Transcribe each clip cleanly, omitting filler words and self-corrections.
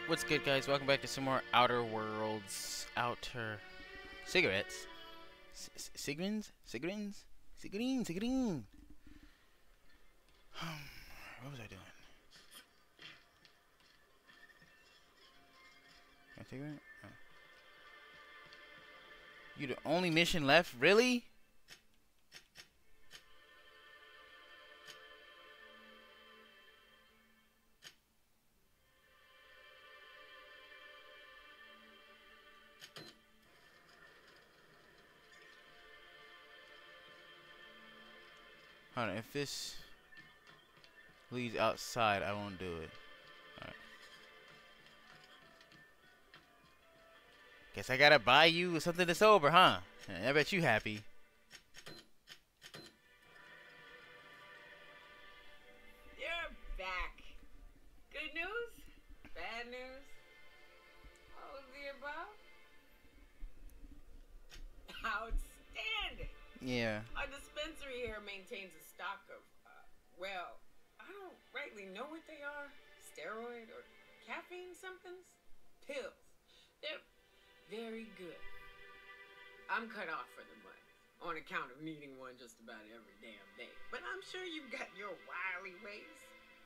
What's good, guys? Welcome back to some more Outer Worlds. Outer cigarettes. Cigarines? Cigarines? Cigarine? Cigarine? What was I doing? A cigarette? Oh. You the only mission left? Really? Hold on, if this leads outside, I won't do it. Alright. Guess I gotta buy you something that's sober, huh? I bet you happy. You're back. Good news? Bad news? All of the above? Outstanding. Yeah. Our dispensary here maintains a stock of, well, I don't rightly know what they are. Steroid or caffeine somethings? Pills. They're very good. I'm cut off for the month on account of needing one just about every damn day. But I'm sure you've got your wily ways.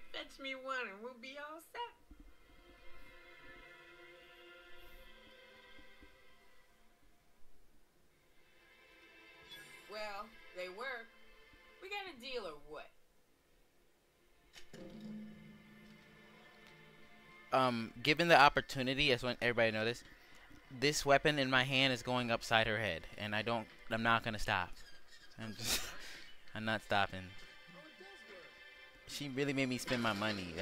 Fetch me one and we'll be all set. Well, they work. We got a deal or what? Given the opportunity, I just want everybody to know this weapon in my hand is going upside her head, and I'm not gonna stop. I'm not stopping. She really made me spend my money.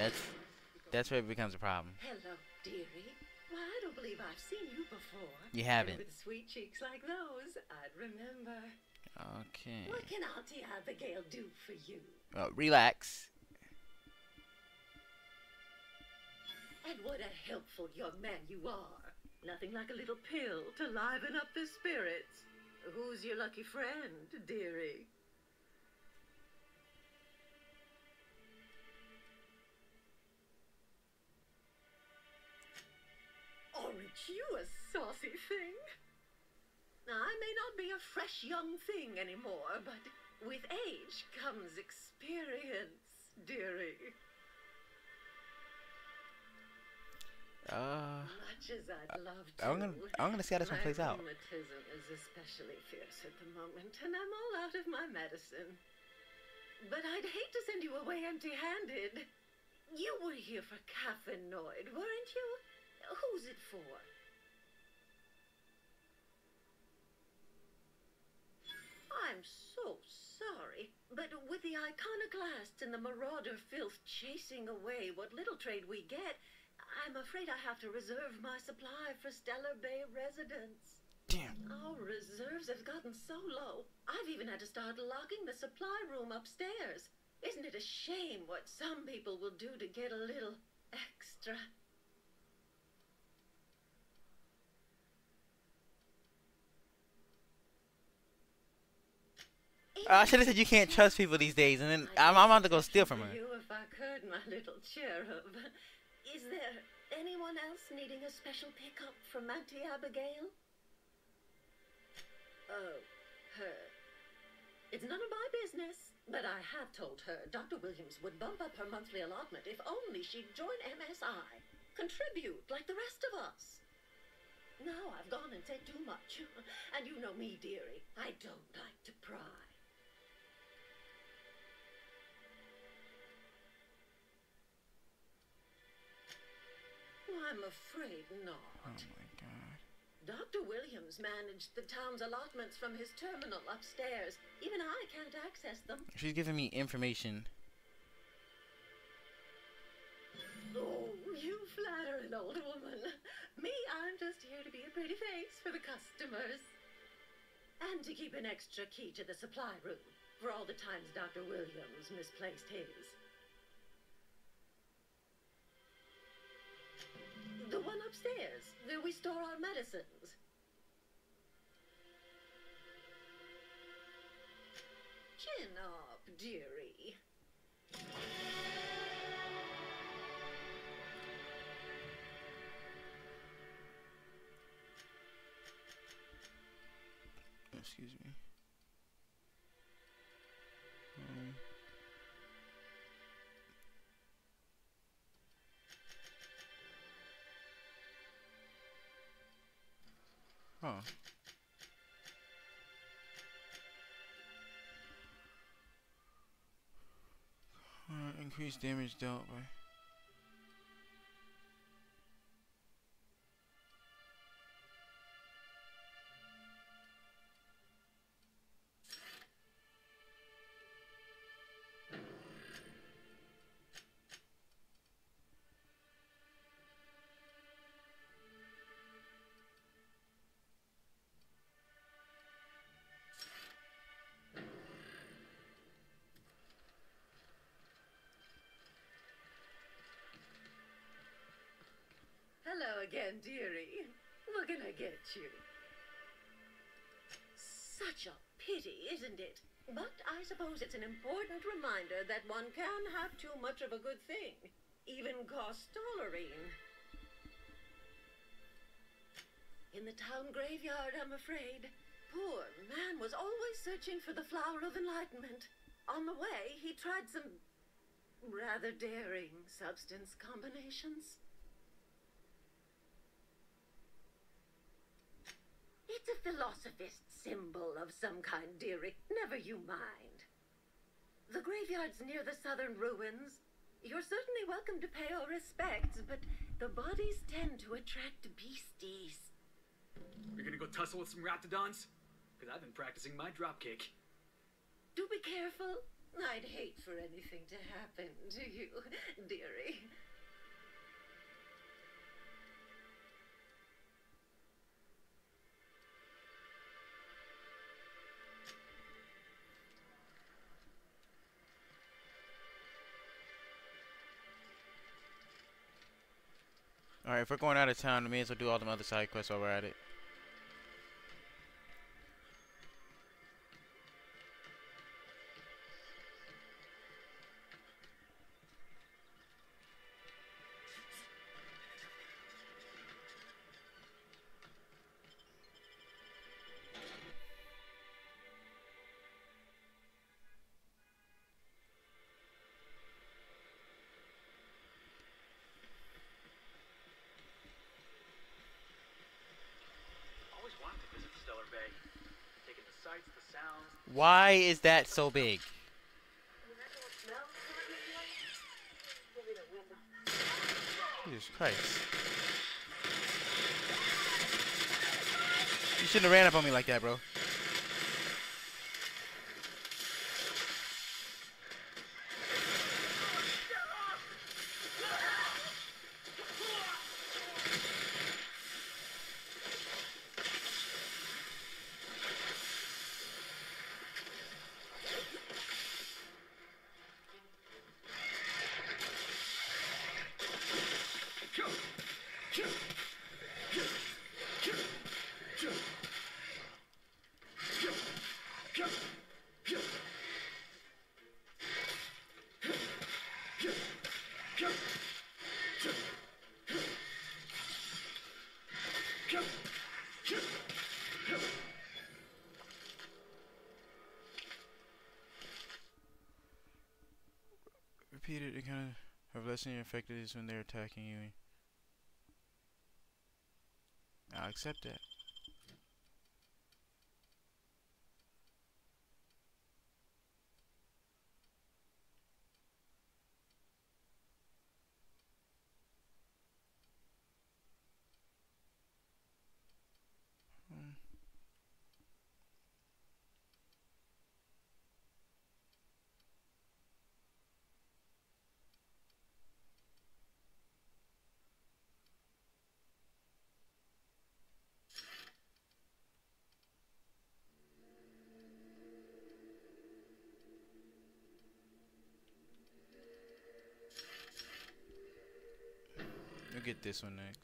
That's where it becomes a problem. Hello, dearie. Why, I don't believe I've seen you before. You haven't. And with sweet cheeks like those, I'd remember. Okay. What can Auntie Abigail do for you? Relax. And what a helpful young man you are. Nothing like a little pill to liven up the spirits. Who's your lucky friend, dearie? Aren't you a saucy thing? Now, I may not be a fresh young thing anymore, but with age comes experience, dearie. Much as I'd love to, I'm gonna see how this one plays out. My rheumatism is especially fierce at the moment, and I'm all out of my medicine. But I'd hate to send you away empty-handed. You were here for caffeinoid, weren't you? Who's it for? I'm so sorry, but with the iconoclasts and the marauder filth chasing away what little trade we get, I'm afraid I have to reserve my supply for Stellar Bay residents. Damn. Our reserves have gotten so low, I've even had to start locking the supply room upstairs. Isn't it a shame what some people will do to get a little extra? I should have said you can't trust people these days, and then I'm about to go steal from her. You, if I could, my little cherub. Is there anyone else needing a special pickup from Auntie Abigail? Oh, her. It's none of my business, but I have told her Dr. Williams would bump up her monthly allotment if only she'd join MSI. Contribute like the rest of us. Now I've gone and said too much. And you know me, dearie. I don't like to pry. I'm afraid not. Oh my god. Dr. Williams managed the town's allotments from his terminal upstairs. Even I can't access them. She's giving me information. Oh, you flatter an old woman. Me, I'm just here to be a pretty face for the customers. And to keep an extra key to the supply room for all the times Dr. Williams misplaced his. The one upstairs, where we store our medicines. Chin up, dearie. excuse me. Huh. Increased damage dealt by. Hello again, dearie. What can I get you? Such a pity, isn't it? But I suppose it's an important reminder that one can have too much of a good thing. Even cost tolerine. In the town graveyard, I'm afraid. Poor man was always searching for the flower of enlightenment. On the way, he tried some rather daring substance combinations. It's a philosophist symbol of some kind, dearie. Never you mind. The graveyard's near the southern ruins. You're certainly welcome to pay our respects, but the bodies tend to attract beasties. You're gonna go tussle with some raptidons? Because I've been practicing my dropkick. Do be careful. I'd hate for anything to happen to you, dearie. Alright, if we're going out of town, we may as well do all them other side quests while we're at it. Why is that so big? Jesus Christ. You shouldn't have ran up on me like that, bro. Repeated to kind of lessen your effectiveness when they're attacking you. I'll accept that. We'll get this one next.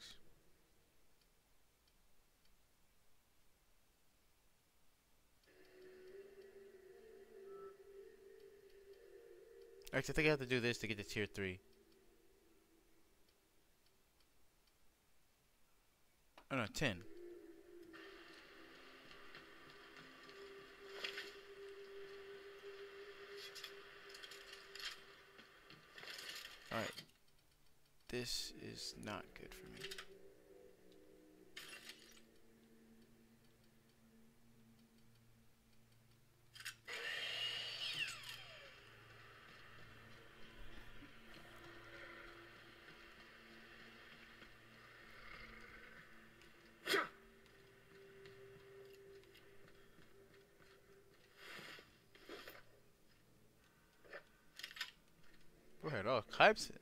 Actually, I think I have to do this to get to tier 3. Oh no, 10. This is not good for me. Go ahead, all types.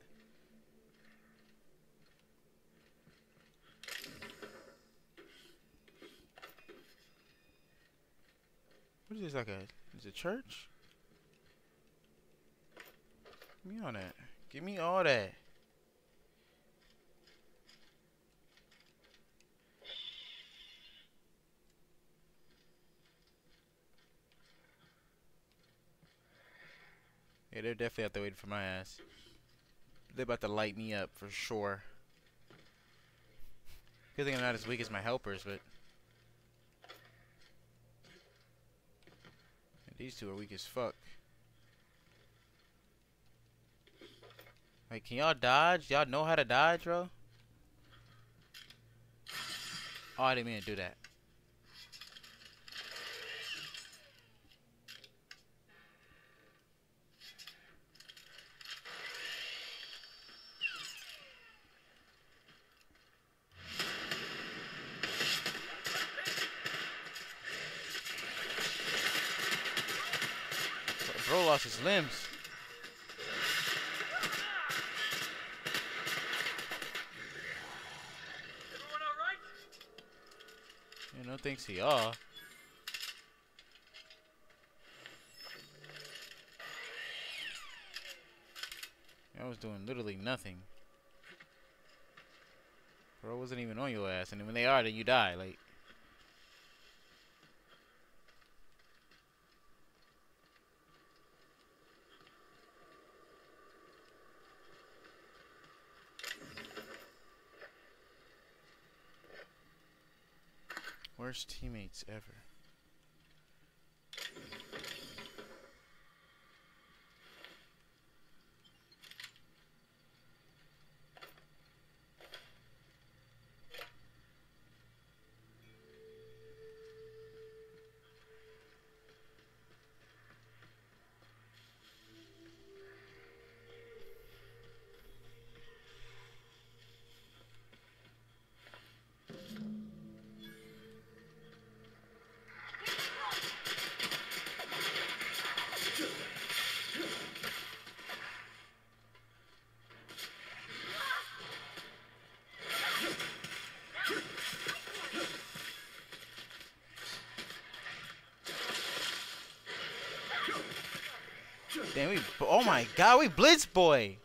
What is this, like a, is it church? Give me all that. Give me all that. Yeah, they're definitely out there waiting for my ass. They're about to light me up for sure. Good thing I'm not as weak as my helpers, but these two are weak as fuck. Like, can y'all dodge? Y'all know how to dodge, bro? Oh, I didn't mean to do that. Bro lost his limbs. Everyone all right? Yeah, no thanks to y'all. I was doing literally nothing. Bro wasn't even on your ass, and when they are, then you die. Like, worst teammates ever. Damn, we, oh my god, we blitz boy.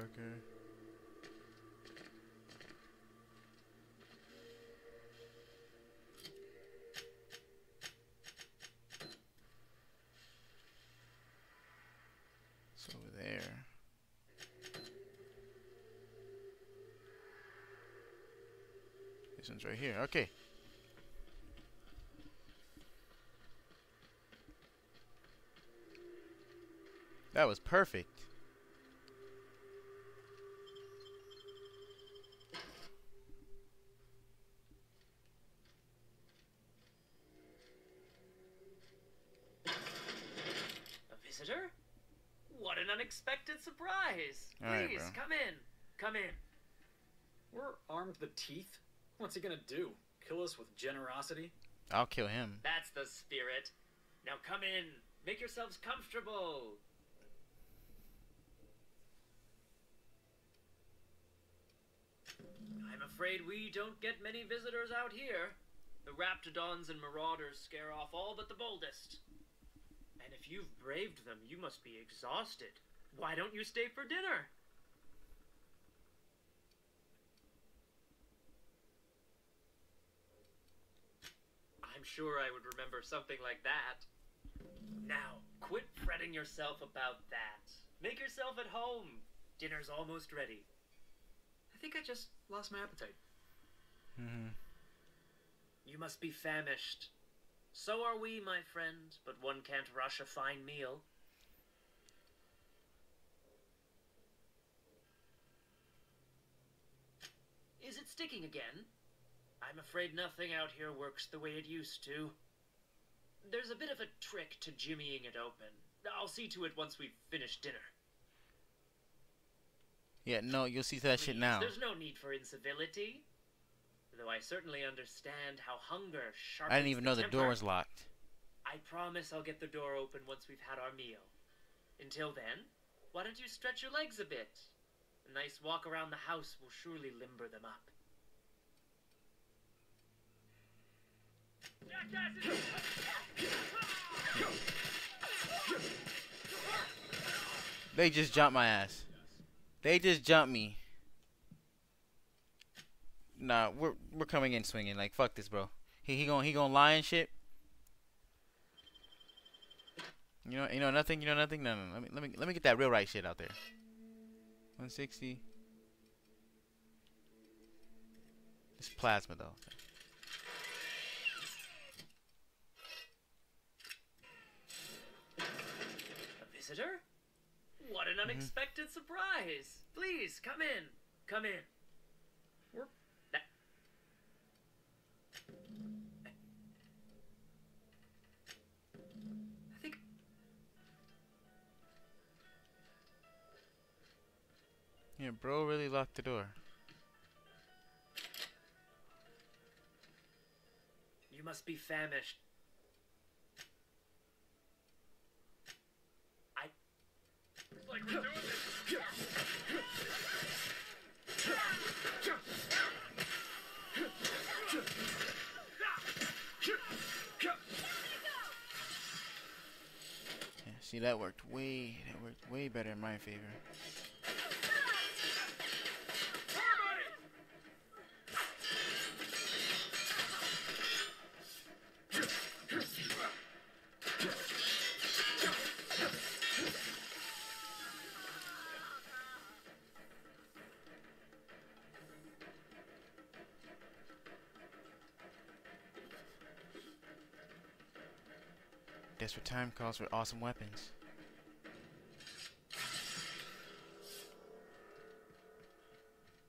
Okay. It's over there. This one's right here. Okay. That was perfect. A visitor? What an unexpected surprise! All right, Please, bro. come in. Come in. We're armed to the teeth. What's he gonna do? Kill us with generosity? I'll kill him. That's the spirit. Now come in. Make yourselves comfortable. afraid we don't get many visitors out here. The raptidons and marauders scare off all but the boldest. And if you've braved them, you must be exhausted. Why don't you stay for dinner? I'm sure I would remember something like that. Now, quit fretting yourself about that. Make yourself at home. Dinner's almost ready. I think I just lost my appetite. You must be famished. So are we, my friend, but one can't rush a fine meal. Is it sticking again? I'm afraid nothing out here works the way it used to. There's a bit of a trick to jimmying it open. I'll see to it once we've finished dinner. Yeah, no, you'll see to that shit now. There's no need for incivility. Though I certainly understand how hunger sharpens I didn't even know the door was locked. I promise I'll get the door open once we've had our meal. Until then, why don't you stretch your legs a bit? A nice walk around the house will surely limber them up. They just jumped my ass. They just jumped me. Nah, we're coming in swinging. Like, fuck this, bro. He gonna lie and shit. You know nothing. You know nothing. No. Let me get that real right shit out there. 160. It's plasma though. A visitor? What an unexpected surprise! Please come in. Come in. I think. Yeah, bro really locked the door. You must be famished. It's like we're doing this. Yeah, see, that worked way better in my favor. Desperate time calls for awesome weapons.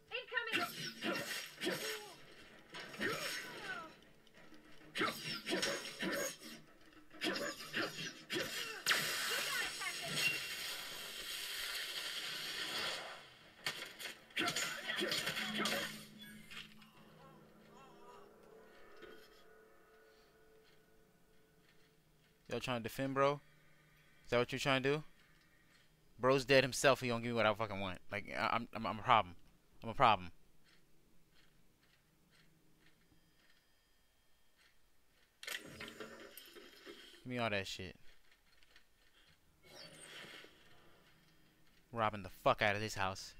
Incoming! Y'all trying to defend, bro? Is that what you're trying to do? Bro's dead himself. He don't give me what I fucking want. Like I'm a problem. I'm a problem. Give me all that shit. Robbing the fuck out of this house.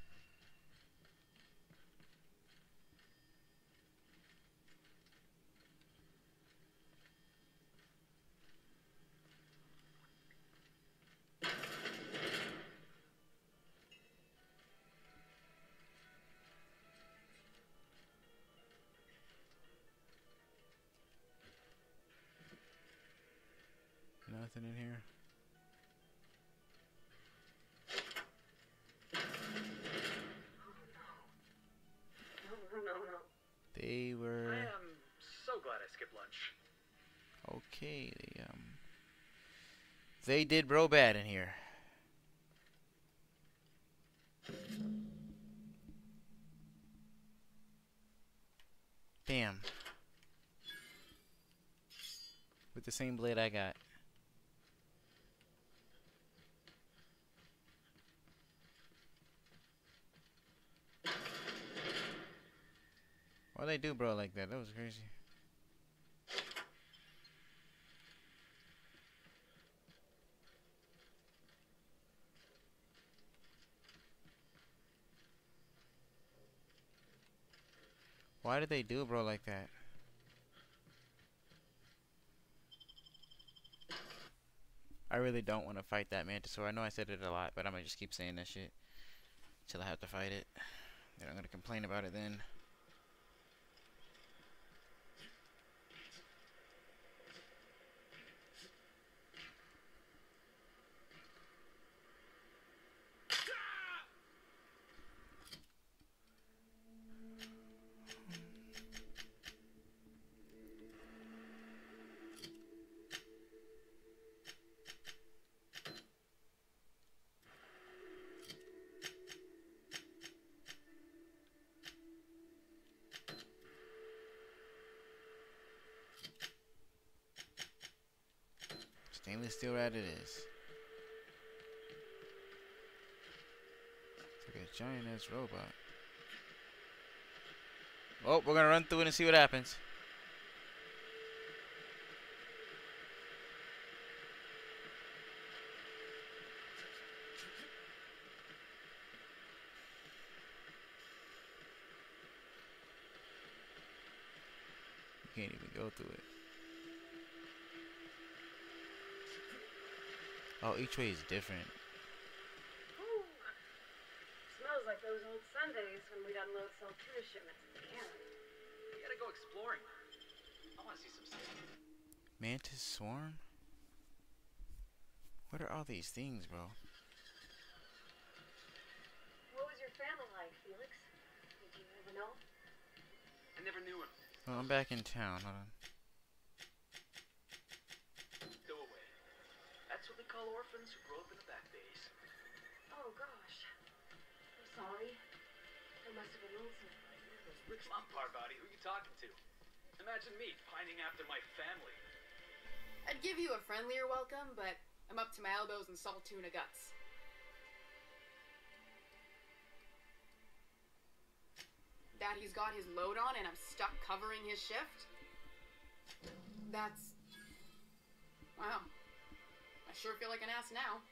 Nothing in here. No. They were I am so glad I skipped lunch. okay. They did bro bad in here. Damn. With the same blade I got. Why they do bro like that? That was crazy. Why did they do bro like that? I really don't want to fight that mantisaur. I know I said it a lot, but I'm gonna just keep saying that shit till I have to fight it. Then I'm gonna complain about it then. Stainless steel rat it is. It's like a giant ass robot. Oh, we're gonna run through it and see what happens. You can't even go through it. Oh, each way is different. Ooh, smells like those old Sundays when we'd unload Saltuna shipments at the end. We gotta go exploring. I wanna see some stuff. Mantis swarm? What are all these things, bro? What was your family like, Felix? Did you ever know? I never knew him. Oh, I'm back in town. Hold on. Go away. That's what they call orphans who grow up in the back bays. Oh, gosh. I'm sorry. There must have been lonesome. Come on, Parbody, who are you talking to? Imagine me pining after my family. I'd give you a friendlier welcome, but I'm up to my elbows in salt tuna guts. Daddy's got his load on and I'm stuck covering his shift? That's... wow. I sure feel like an ass now.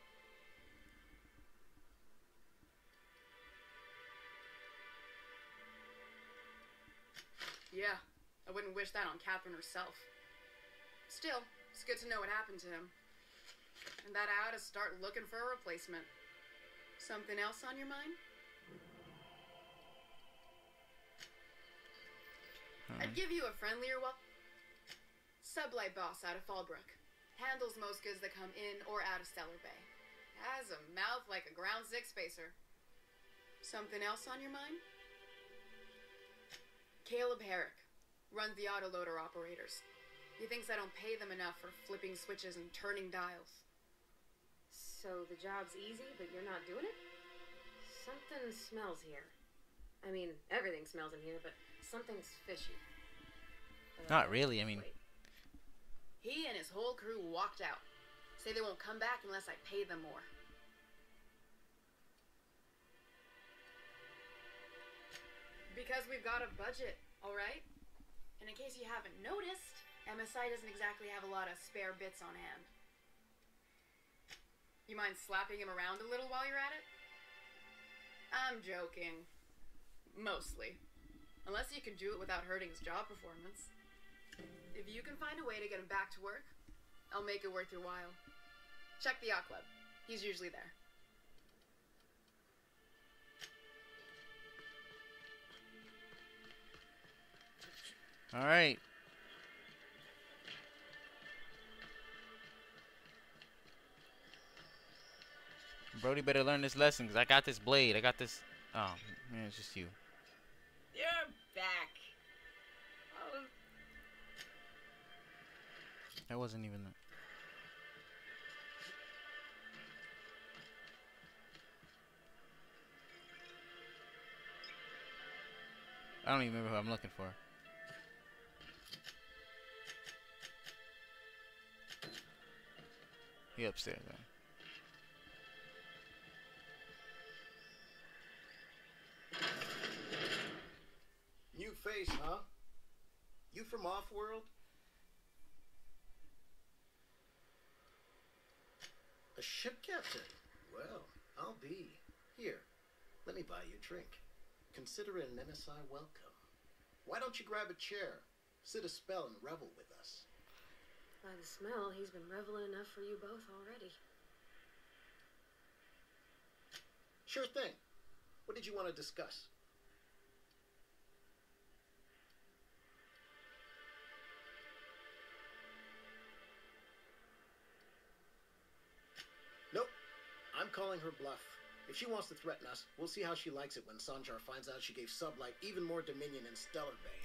Yeah, I wouldn't wish that on Catherine herself. Still, it's good to know what happened to him. And that I ought to start looking for a replacement. Something else on your mind? I'd give you a friendlier sublight boss out of Fallbrook. Handles most goods that come in or out of Stellar Bay. Has a mouth like a ground six spacer. Something else on your mind? Caleb Herrick. Runs the autoloader operators. He thinks I don't pay them enough for flipping switches and turning dials. So the job's easy, but you're not doing it? Something smells here. I mean, everything smells in here, but something's fishy. Not really, I mean... Wait. He and his whole crew walked out. Say they won't come back unless I pay them more. Because we've got a budget, alright? And in case you haven't noticed, MSI doesn't exactly have a lot of spare bits on hand. You mind slapping him around a little while you're at it? I'm joking. Mostly. Unless you can do it without hurting his job performance. If you can find a way to get him back to work, I'll make it worth your while. Check the yacht club. He's usually there. Alright. Brody better learn this lesson, because I got this blade. I got this... Oh, man, it's just you. You're back. Oh, That wasn't even... I don't even remember who I'm looking for. He upstairs, then. You New face, huh? You from Offworld? A ship captain? Well, I'll be. Here, let me buy you a drink. Consider it an MSI welcome. Why don't you grab a chair, sit a spell, and revel with us? By the smell, he's been reveling enough for you both already. Sure thing. What did you want to discuss? Nope. I'm calling her bluff. If she wants to threaten us, we'll see how she likes it when Sanjar finds out she gave Sublight even more dominion in Stellar Bay.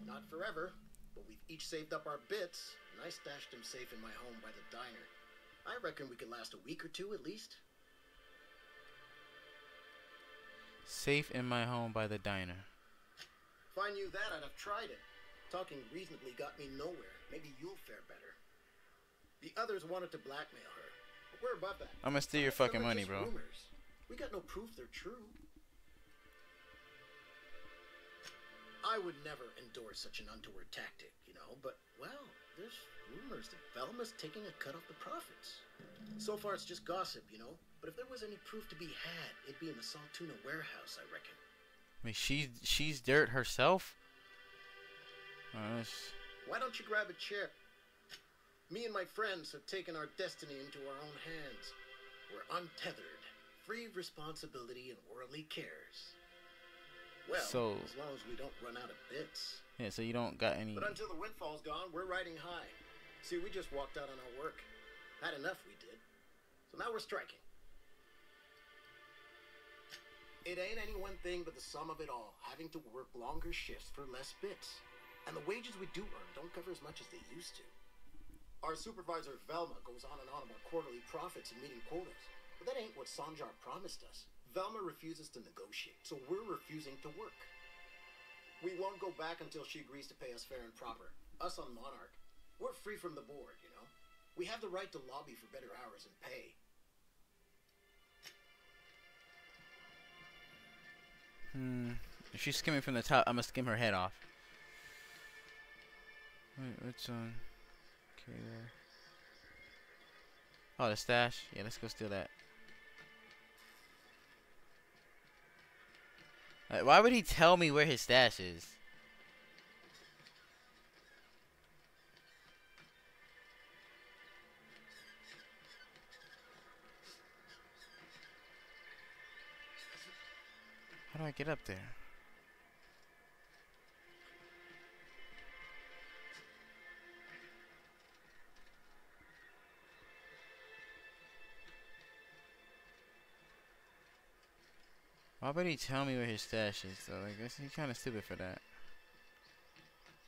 Not forever, but we've each saved up our bits, and I stashed them safe in my home by the diner. I reckon we could last a week or two at least. Safe in my home by the diner. If I knew that, I'd have tried it. Talking reasonably got me nowhere. Maybe you'll fare better. The others wanted to blackmail her, but we're above that. I'm gonna steal your fucking money, bro. Rumors. We got no proof they're true. I would never endorse such an untoward tactic, you know, but, well, there's rumors that Velma's taking a cut off the profits. So far it's just gossip, you know, but if there was any proof to be had, it'd be in the Saltuna warehouse, I reckon. I mean, she's dirt herself? Why don't you grab a chair? Me and my friends have taken our destiny into our own hands. We're untethered, free of responsibility and worldly cares. Well, so, as long as we don't run out of bits. Yeah, so you don't got any... But until the windfall's gone, we're riding high. See, we just walked out on our work. Had enough, we did. So now we're striking. It ain't any one thing but the sum of it all, having to work longer shifts for less bits. And the wages we do earn don't cover as much as they used to. Our supervisor, Velma, goes on and on about quarterly profits and meeting quotas. But that ain't what Sanjar promised us. Velma refuses to negotiate, so we're refusing to work. We won't go back until she agrees to pay us fair and proper. Us on Monarch. We're free from the board, you know? We have the right to lobby for better hours and pay. If she's skimming from the top, I'm gonna skim her head off. Wait, what's on? Okay, there. Oh, the stash? Yeah, let's go steal that. Why would he tell me where his stash is? How do I get up there? Why would he tell me where his stash is, though? I guess he's kind of stupid for that.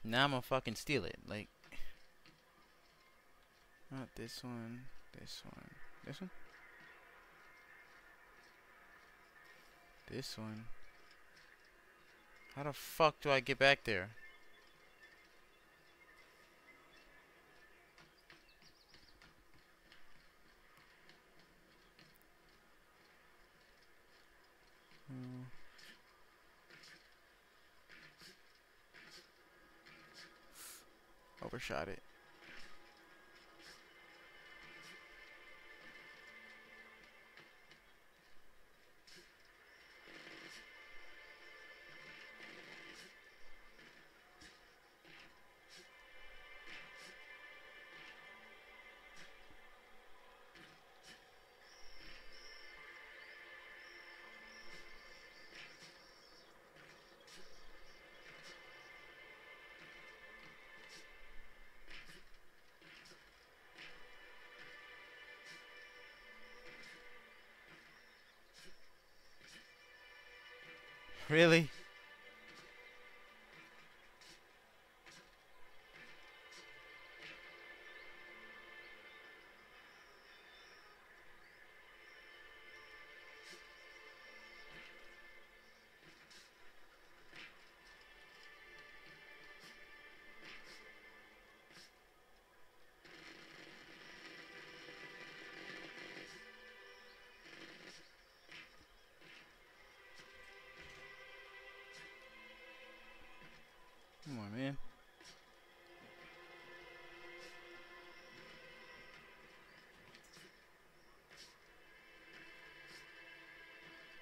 Now I'm gonna fucking steal it. Like, not this one, this one, this one, this one. How the fuck do I get back there? Overshot it. Really? Come on, man.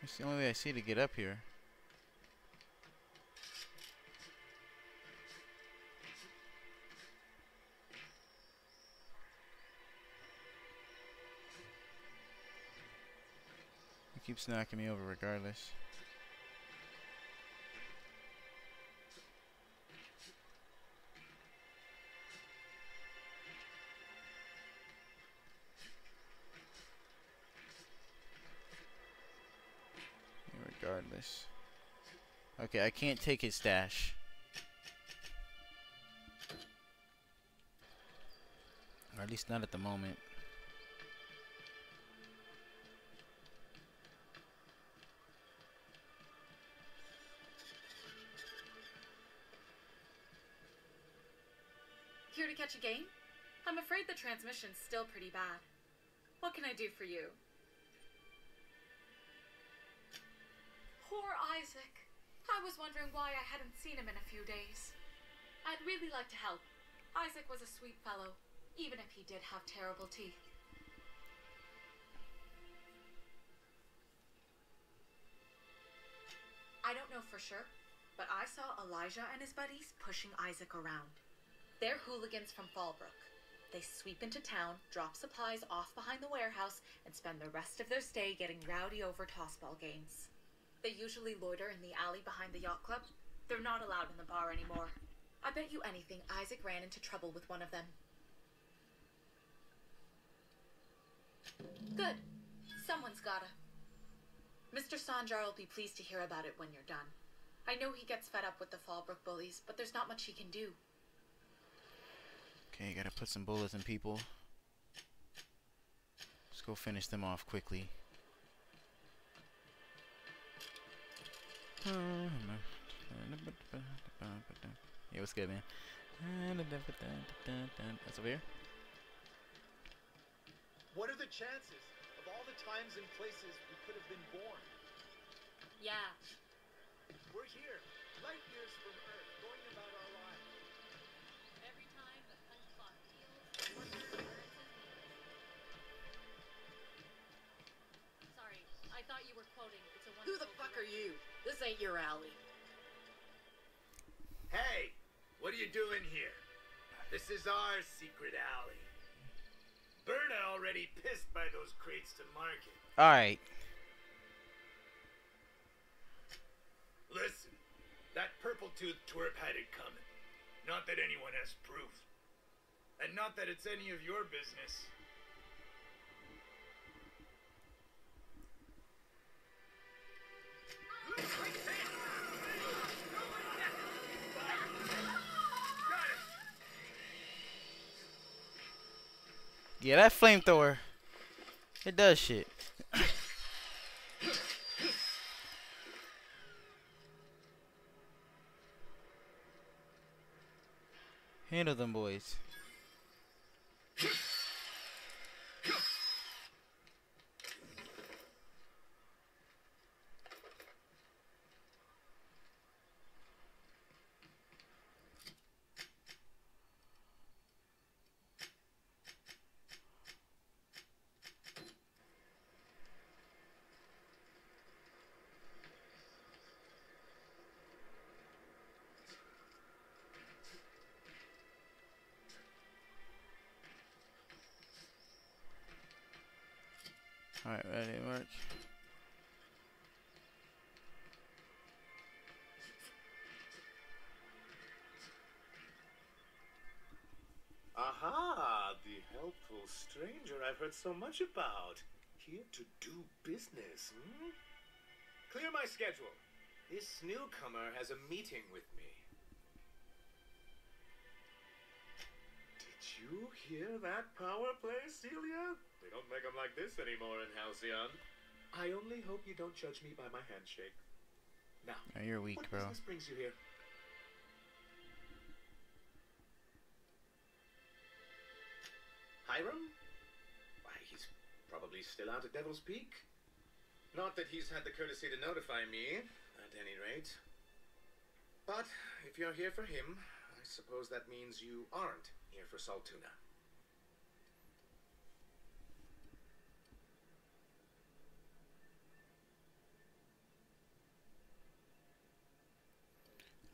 It's the only way I see to get up here. He keeps knocking me over regardless. Regardless. Okay, I can't take his stash. Or at least not at the moment. Here to catch a game? I'm afraid the transmission's still pretty bad. What can I do for you? Poor Isaac. I was wondering why I hadn't seen him in a few days. I'd really like to help. Isaac was a sweet fellow, even if he did have terrible teeth. I don't know for sure, but I saw Elijah and his buddies pushing Isaac around. They're hooligans from Fallbrook. They sweep into town, drop supplies off behind the warehouse, and spend the rest of their stay getting rowdy over tossball games. They usually loiter in the alley behind the yacht club. They're not allowed in the bar anymore. I bet you anything Isaac ran into trouble with one of them. Good. Someone's gotta. Mr. Sanjar will be pleased to hear about it when you're done. I know he gets fed up with the Fallbrook bullies, but there's not much he can do. Okay, gotta put some bullets in people. Let's go finish them off quickly. Yeah, what's good, man? That's over here. What are the chances of all the times and places we could have been born? Yeah. We're here, light years from Earth, going about our lives. Every time the punch clock peels, Sorry, I thought you were quoting It's a Wonderful Who the fuck are you? This ain't your alley. Hey, what are you doing here? This is our secret alley. Berna already pissed by those crates to market. Alright. Listen, that purple-toothed twerp had it coming. Not that anyone has proof. And not that it's any of your business. Yeah, that flamethrower, it does shit. Handle them boys. Alright, ready, Mark. Aha, the helpful stranger I've heard so much about. Here to do business, hmm? Clear my schedule. This newcomer has a meeting with me. Did you hear that power play, Celia? They don't make them like this anymore in Halcyon. I only hope you don't judge me by my handshake. Now, Oh, you're weak, what bro. business brings you here? Hiram? Why, he's probably still out at Devil's Peak. Not that he's had the courtesy to notify me, at any rate. But if you're here for him, I suppose that means you aren't here for Saltuna.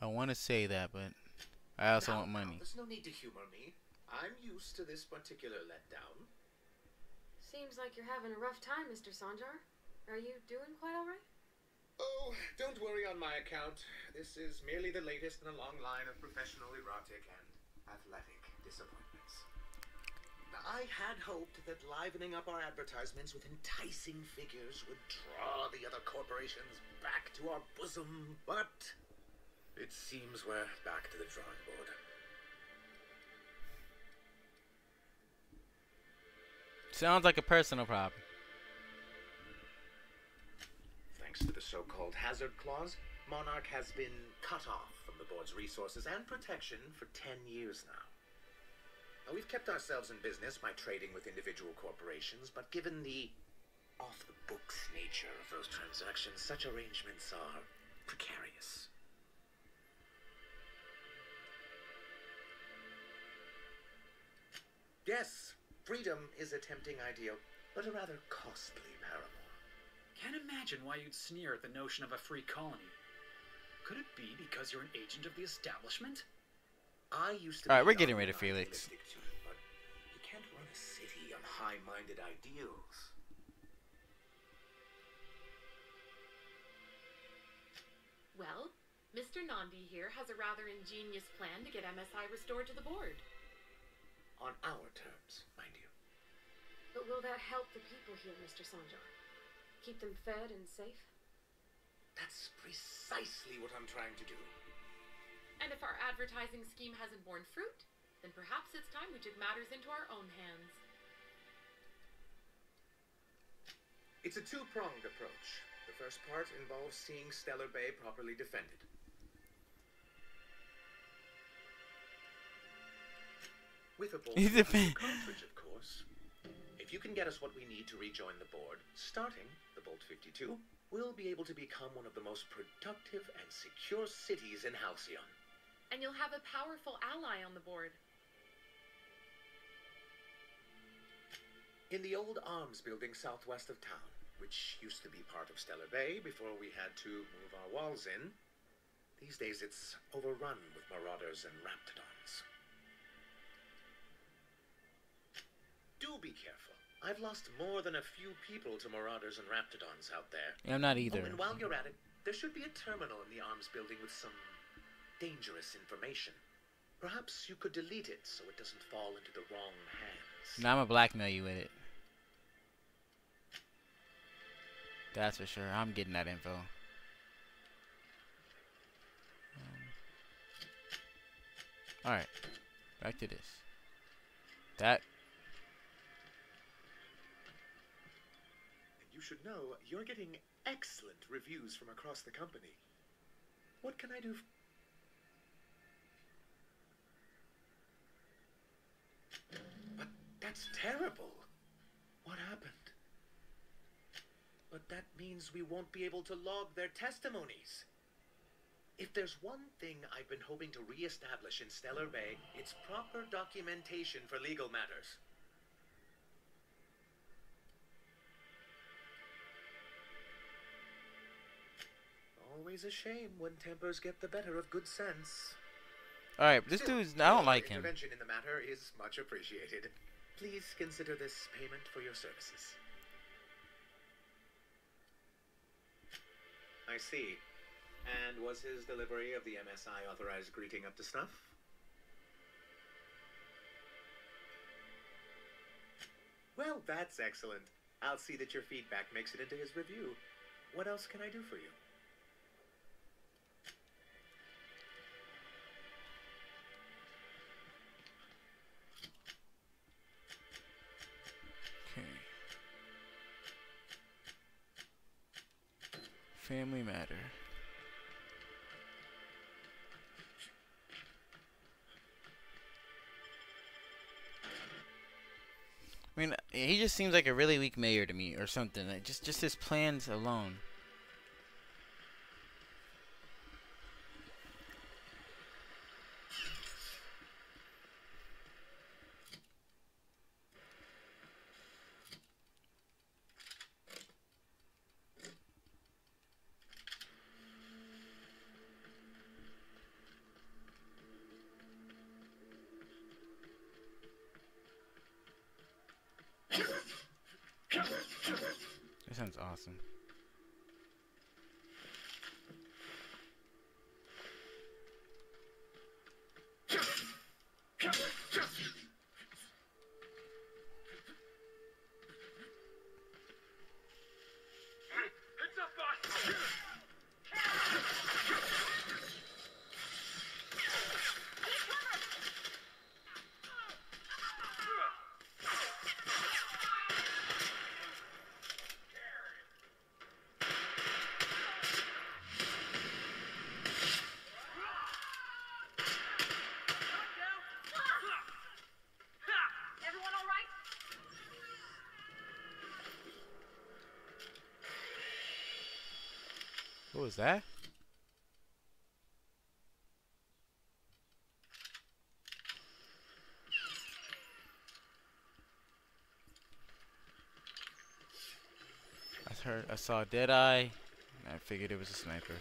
I want to say that, but I also want money. There's no need to humor me. I'm used to this particular letdown. Seems like you're having a rough time, Mr. Sanjar. Are you doing quite all right? Oh, don't worry on my account. This is merely the latest in a long line of professional erotic and athletic disappointments. I had hoped that livening up our advertisements with enticing figures would draw the other corporations back to our bosom, but it seems we're back to the drawing board. Sounds like a personal problem. Thanks to the so-called hazard clause, Monarch has been cut off from the board's resources and protection for 10 years now. Now, we've kept ourselves in business by trading with individual corporations, but given the off-the-books nature of those transactions, such arrangements are precarious. Yes, freedom is a tempting ideal, but a rather costly paramour. Can't imagine why you'd sneer at the notion of a free colony. Could it be because you're an agent of the establishment? I used to Alright, we're getting rid of Felix. But you can't run a city on high-minded ideals. Well, Mr. Nandi here has a rather ingenious plan to get MSI restored to the board. On our terms, mind you. But will that help the people here, Mr. Sanjar? Keep them fed and safe? That's precisely what I'm trying to do. And if our advertising scheme hasn't borne fruit, then perhaps it's time we took matters into our own hands. It's a two-pronged approach. The first part involves seeing Stellar Bay properly defended. With a bold cartridge, of course. If you can get us what we need to rejoin the board, starting the Bolt 52, we'll be able to become one of the most productive and secure cities in Halcyon. And you'll have a powerful ally on the board. In the old arms building southwest of town, which used to be part of Stellar Bay before we had to move our walls in, these days it's overrun with marauders and raptidons. Do be careful. I've lost more than a few people to marauders and raptidons out there. Yeah, I'm not either. Oh, and while you're at it, there should be a terminal in the arms building with some dangerous information. Perhaps you could delete it so it doesn't fall into the wrong hands. Now I'm gonna blackmail you with it. That's for sure. I'm getting that info. Alright. Back to this. That. You should know, you're getting excellent reviews from across the company. What can I do? But that's terrible. What happened? But that means we won't be able to log their testimonies. If there's one thing I've been hoping to re-establish in Stellar Bay, it's proper documentation for legal matters. Always a shame when tempers get the better of good sense. Alright, this dude's... I don't like him. Intervention in the matter is much appreciated. Please consider this payment for your services. I see. And was his delivery of the MSI authorized greeting up to snuff? Well, that's excellent. I'll see that your feedback makes it into his review. What else can I do for you? Family matter. I mean, he just seems like a really weak mayor to me, or something. Like just his plans alone. This sounds awesome. What was that? I saw a dead eye, and I figured it was a sniper.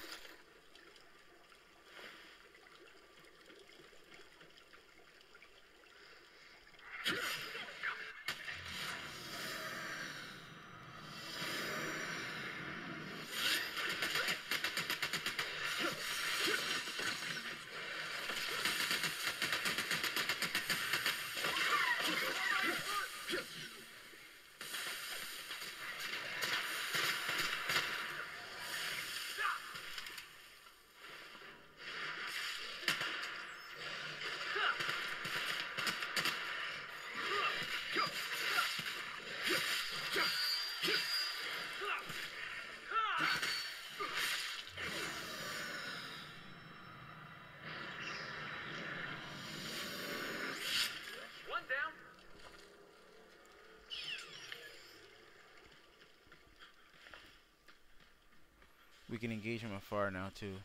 We can engage from afar now too.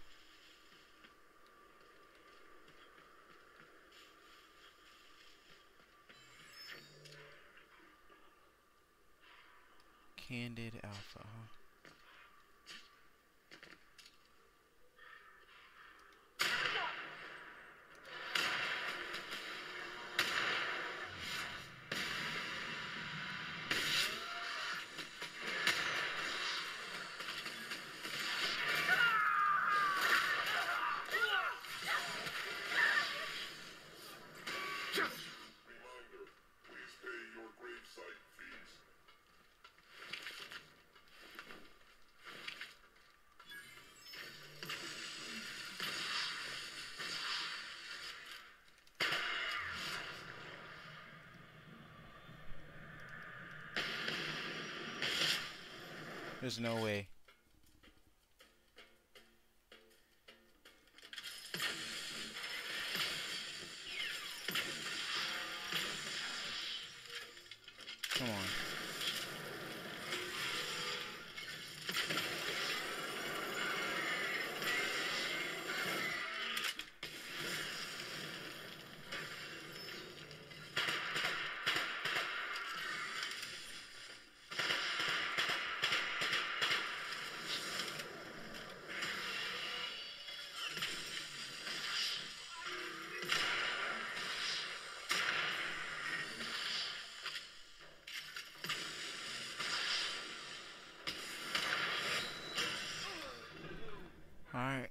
Candid Alpha, huh? There's no way. Come on. Alright.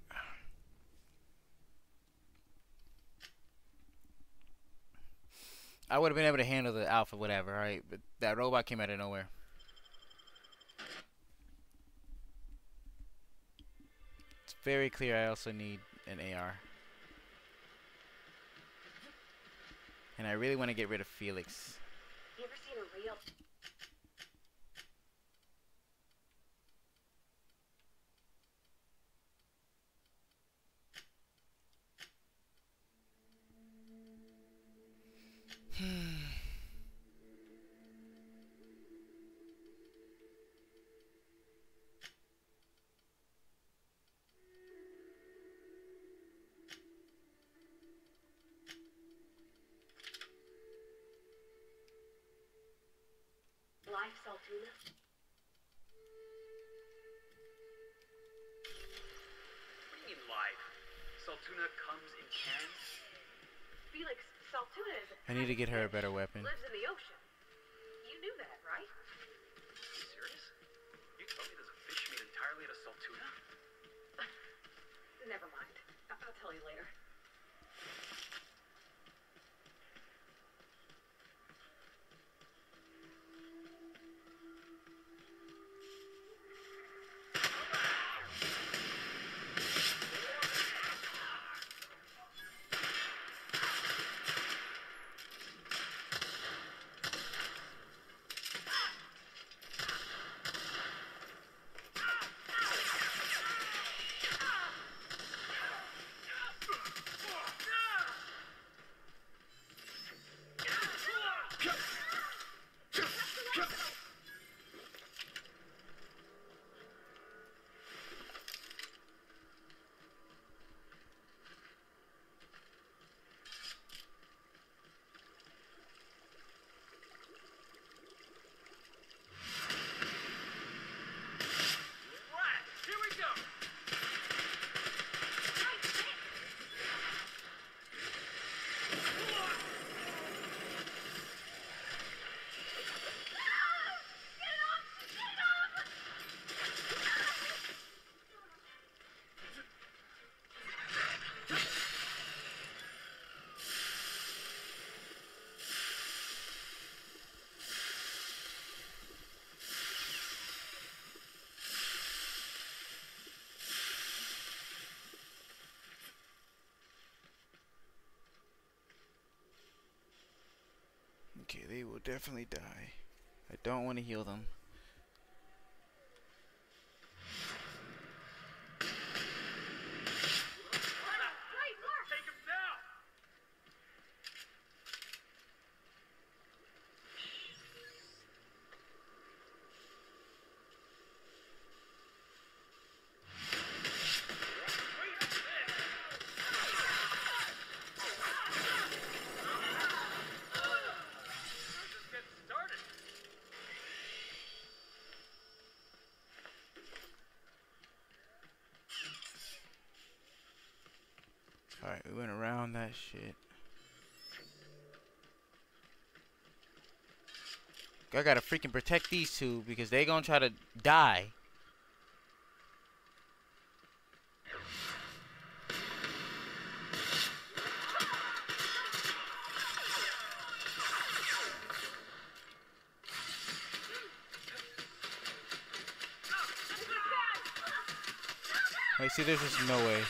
I would have been able to handle the alpha, whatever, alright? But that robot came out of nowhere. It's very clear I also need an AR. And I really want to get rid of Felix. You ever seen a real... Life, Saltuna? What do you mean live? Saltuna comes in cans? Felix, Saltuna is a... I need to get her a better weapon. Lives in the ocean. You knew that, right? Serious? Never mind. I'll tell you later. Okay, they will definitely die. I don't want to heal them. Alright, we went around that shit. I gotta freaking protect these two because they gonna try to die. Wait, see, there's just no way.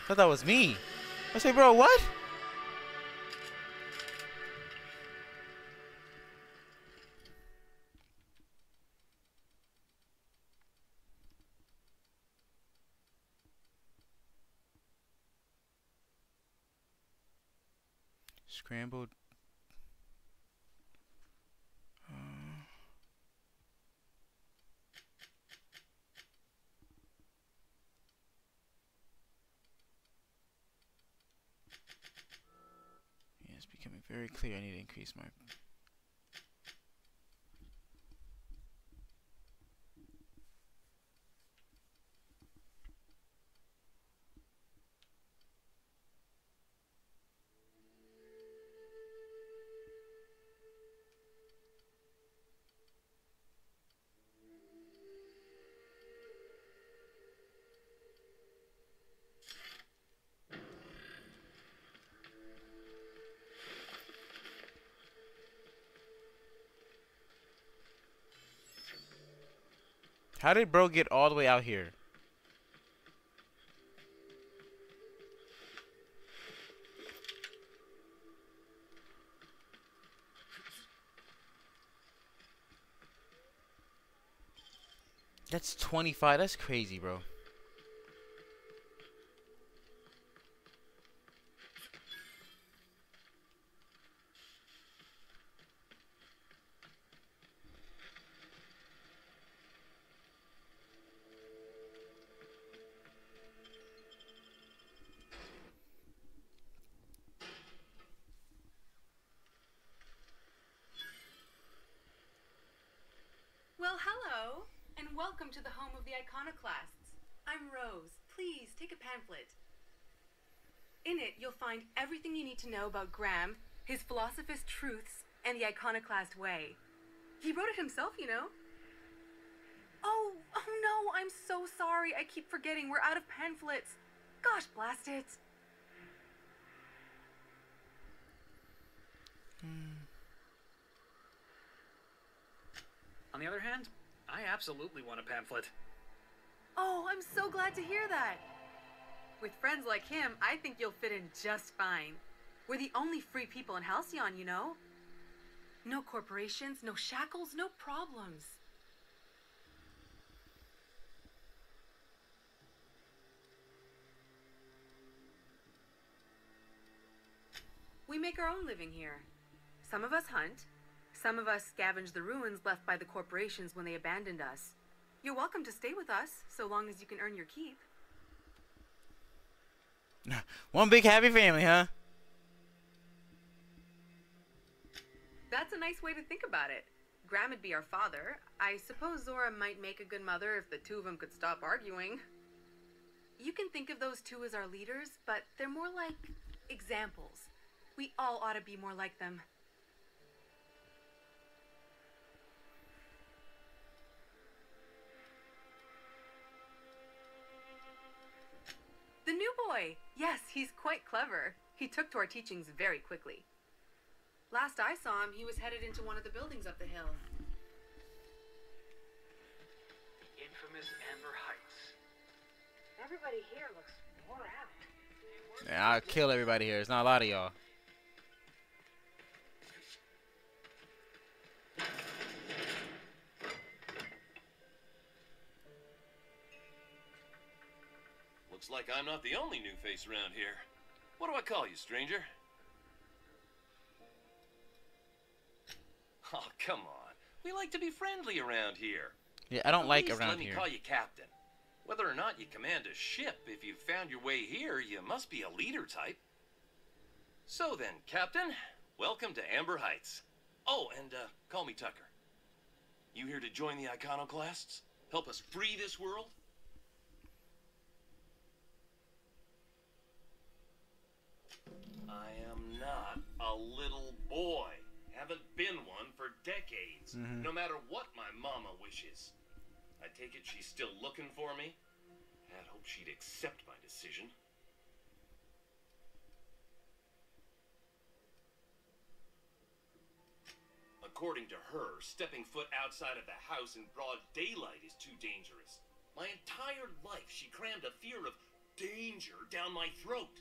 I thought that was me. I say, bro, what? Scrambled. Yeah, it's becoming very clear I need to increase my... How did bro get all the way out here? That's 25. That's crazy, bro. Well, hello, and welcome to the home of the iconoclasts. I'm Rose. Please take a pamphlet. In it, you'll find everything you need to know about Graham, his philosophist truths, and the iconoclast way. He wrote it himself, you know. Oh no, I'm so sorry. I keep forgetting. We're out of pamphlets. Gosh, blast it. On the other hand, I absolutely want a pamphlet. Oh, I'm so glad to hear that. With friends like him, I think you'll fit in just fine. We're the only free people in Halcyon, you know. No corporations, no shackles, no problems. We make our own living here. Some of us hunt. Some of us scavenge the ruins left by the corporations when they abandoned us. You're welcome to stay with us, so long as you can earn your keep. One big happy family, huh? That's a nice way to think about it. Graham would be our father. I suppose Zora might make a good mother if the two of them could stop arguing. You can think of those two as our leaders, but they're more like examples. We all ought to be more like them. The new boy! Yes, he's quite clever. He took to our teachings very quickly. Last I saw him, he was headed into one of the buildings up the hill. Infamous Amber Heights. Everybody here looks wore out. Yeah, I'll kill everybody here. There's not a lot of y'all. Looks like I'm not the only new face around here. What do I call you, stranger? Oh, come on. We like to be friendly around here. Yeah, I don't like Please around let me here. call you captain. Whether or not you command a ship, if you've found your way here, you must be a leader type. So then, Captain, welcome to Amber Heights. Oh, and call me Tucker. You here to join the iconoclasts? Help us free this world? I am not a little boy. Haven't been one for decades. No matter what my mama wishes. I take it she's still looking for me. I'd hope she'd accept my decision. According to her, stepping foot outside of the house in broad daylight is too dangerous. My entire life she crammed a fear of danger down my throat.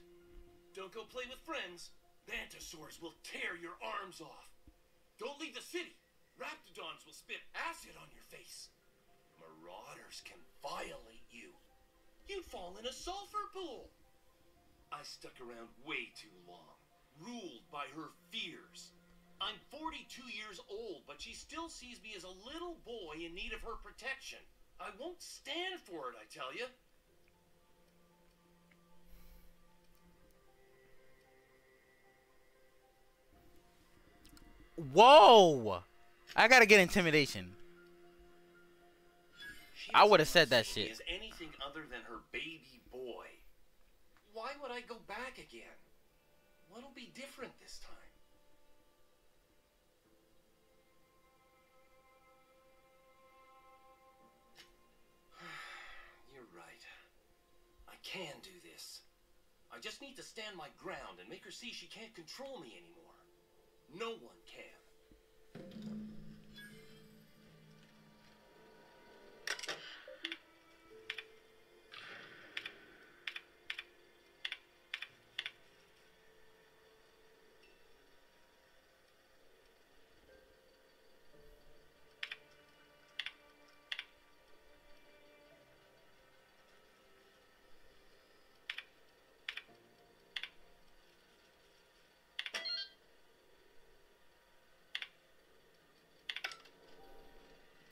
Don't go play with friends. Mantisaurs will tear your arms off. Don't leave the city. Raptidons will spit acid on your face. Marauders can violate you. You'd fall in a sulfur pool. I stuck around way too long, ruled by her fears. I'm 42 years old, but she still sees me as a little boy in need of her protection. I won't stand for it, I tell you. Whoa! I gotta get intimidation. I would have said that shit. Is anything other than her baby boy. Why would I go back again? What'll be different this time? You're right. I can do this. I just need to stand my ground and make her see she can't control me anymore. No one can.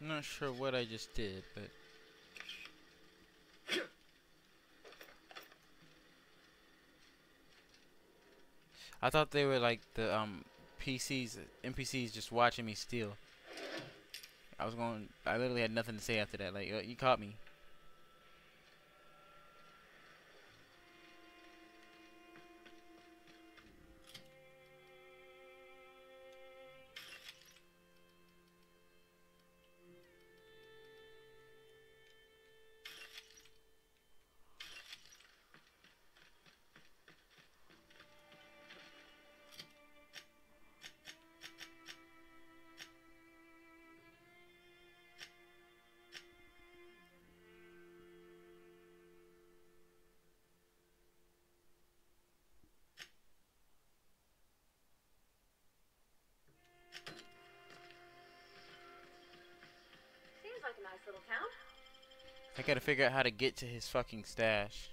I'm not sure what I just did, but I thought they were like the PCs, NPCs just watching me steal. I literally had nothing to say after that. Like, you caught me. Seems like a nice little town. I gotta figure out how to get to his fucking stash.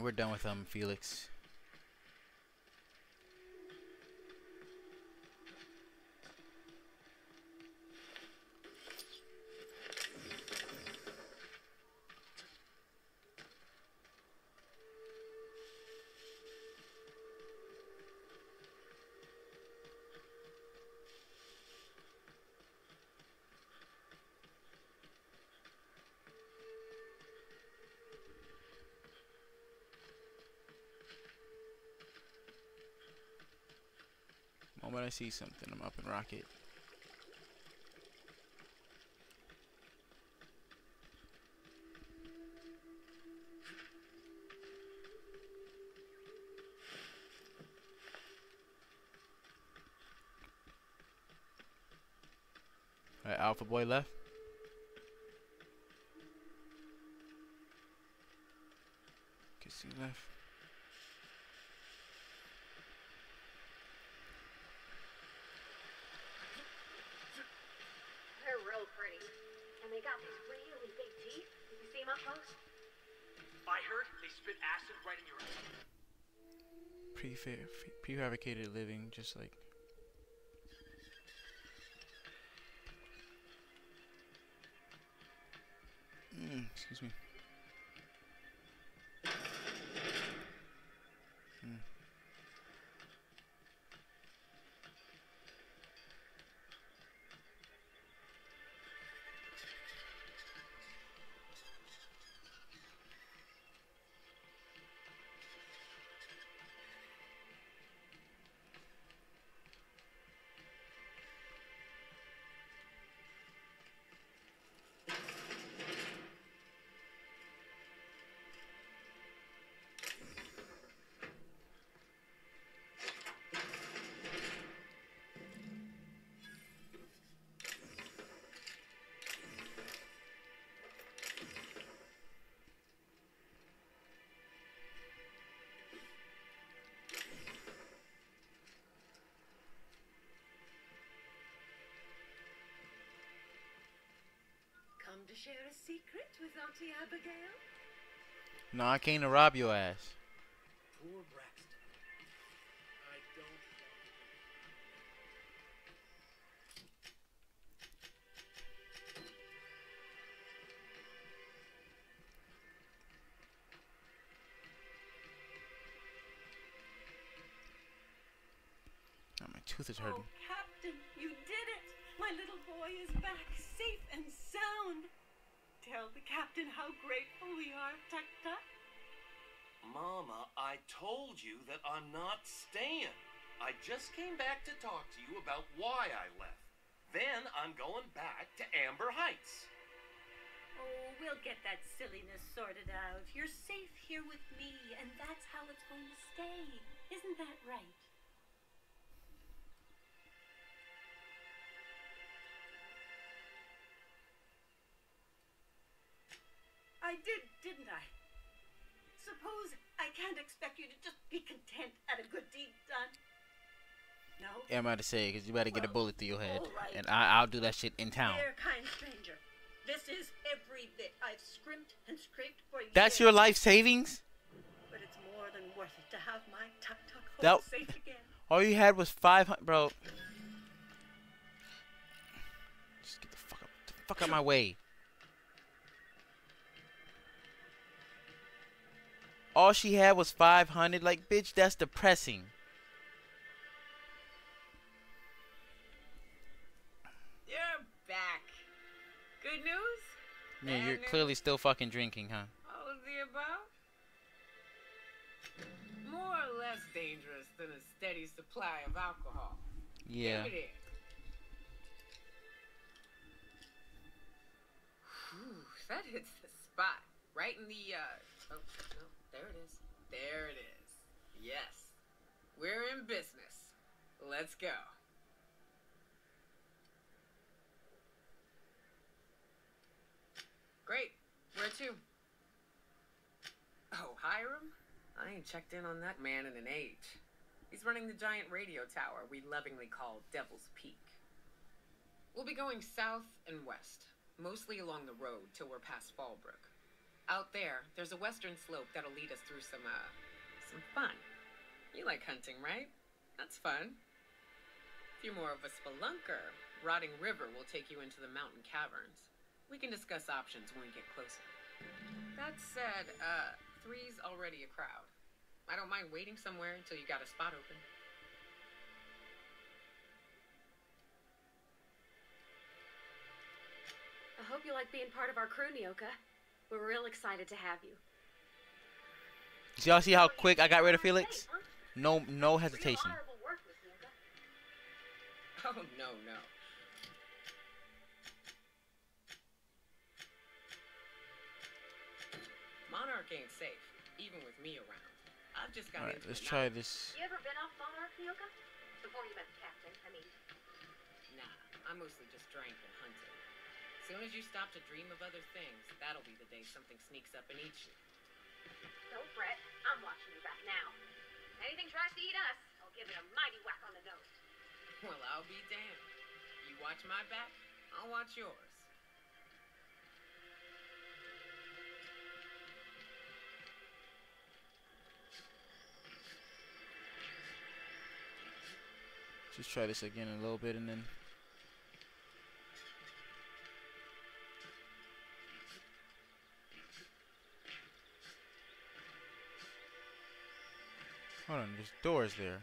We're done with Felix. Moment I see something, I'm up and rocket. Alright, Alpha Boy left. Guess he left. They're real pretty. And they got these really big teeth. Did you see them up close? I heard they spit acid right in your Prefabricated living, just like. Excuse me. Come to share a secret with Auntie Abigail? No, I came to rob your ass. Poor Braxton. I don't. Oh, my tooth is hurting. Oh, Captain, you did it! My little boy is back, safe and sound. Tell the captain how grateful we are, Tut Tut. Mama, I told you that I'm not staying. I just came back to talk to you about why I left. Then I'm going back to Amber Heights. Oh, we'll get that silliness sorted out. You're safe here with me, and that's how it's going to stay. Isn't that right? I did, didn't I? Suppose I can't expect you to just be content at a good deed done. No? Yeah, I'm about to say, because you better get a bullet through your head. all right. And I'll do that shit in town. Dear kind stranger, this is every bit I've scrimped and scraped for years. That's your life savings? But it's more than worth it to have my tuk-tuk home That, safe again. all you had was 500, bro. Just get the fuck out my way. All she had was 500. Like, bitch, that's depressing. You're back. Good news? Yeah, Bad you're news? clearly still fucking drinking, huh? All of the above? More or less dangerous than a steady supply of alcohol. Yeah. Give it in. Whew, that hits the spot. Right in the, oh, no, there it is. There it is. Yes. We're in business. Let's go. Great. Where to? Oh, Hiram? I ain't checked in on that man in an age. He's running the giant radio tower we lovingly call Devil's Peak. We'll be going south and west, mostly along the road till we're past Fallbrook. Out there, there's a western slope that'll lead us through some fun. You like hunting, right? That's fun. If you're more of a spelunker, Rotting River will take you into the mountain caverns. We can discuss options when we get closer. That said, 3's already a crowd. I don't mind waiting somewhere until you got a spot open. I hope you like being part of our crew, Nyoka. We're real excited to have you. Did y'all see how quick I got rid of Felix? No hesitation. Oh, no. Monarch ain't safe, even with me around. I've just got Alright, into let's it try now. this. You ever been off Monarch, Nyoka? Before you met the captain, I mean. Nah, I mostly just drank and hunted. Soon as you stop to dream of other things, that'll be the day something sneaks up and eats you. Don't fret. I'm watching you back now. Anything tries to eat us, I'll give it a mighty whack on the nose. Well, I'll be damned. You watch my back, I'll watch yours. Just try this again in a little bit and then. Hold on, there's doors there.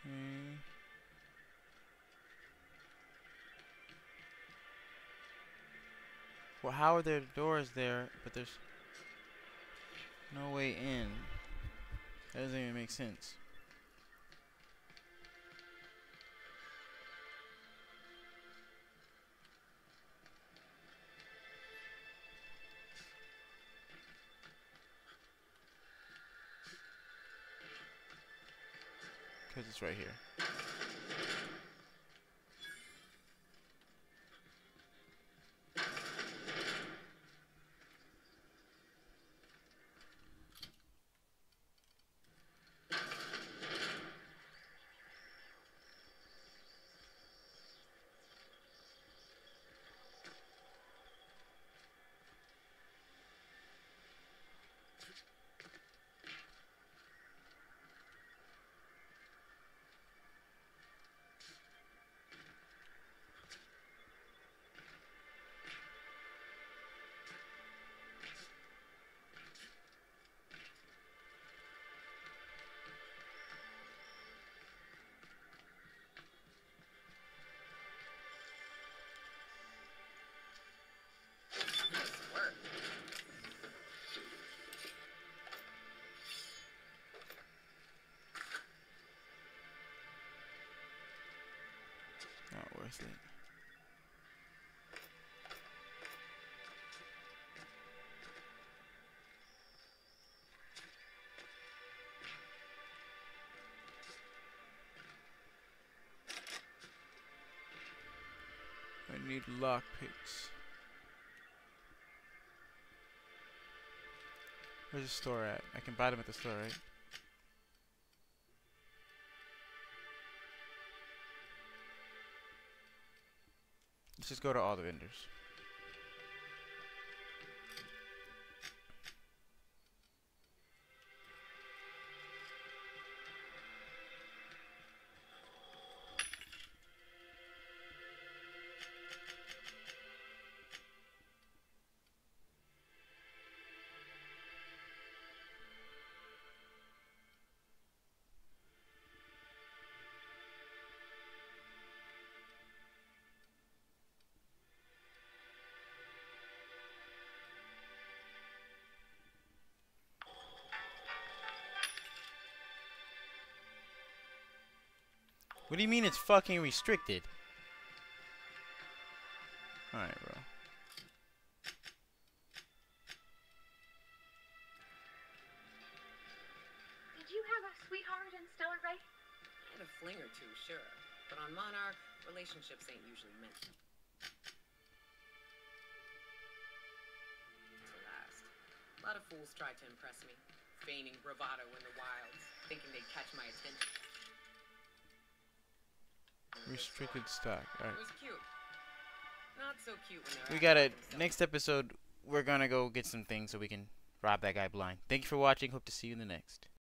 Okay. Well, how are there doors there, but there's no way in? That doesn't even make sense. Because it's right here. bracelet. I need lockpicks. Where's the store at? I can buy them at the store, right? Let's just go to all the vendors. What do you mean it's fucking restricted? Alright, bro. Did you have a sweetheart in Stellar Ray? I had a fling or two, sure. But on Monarch, relationships ain't usually meant to last. A lot of fools tried to impress me, feigning bravado in the wilds, thinking they'd catch my attention. Restricted stock. Alright. It was cute. Not so cute when they're We gotta, next episode, we're gonna go get some things so we can rob that guy blind. Thank you for watching. Hope to see you in the next.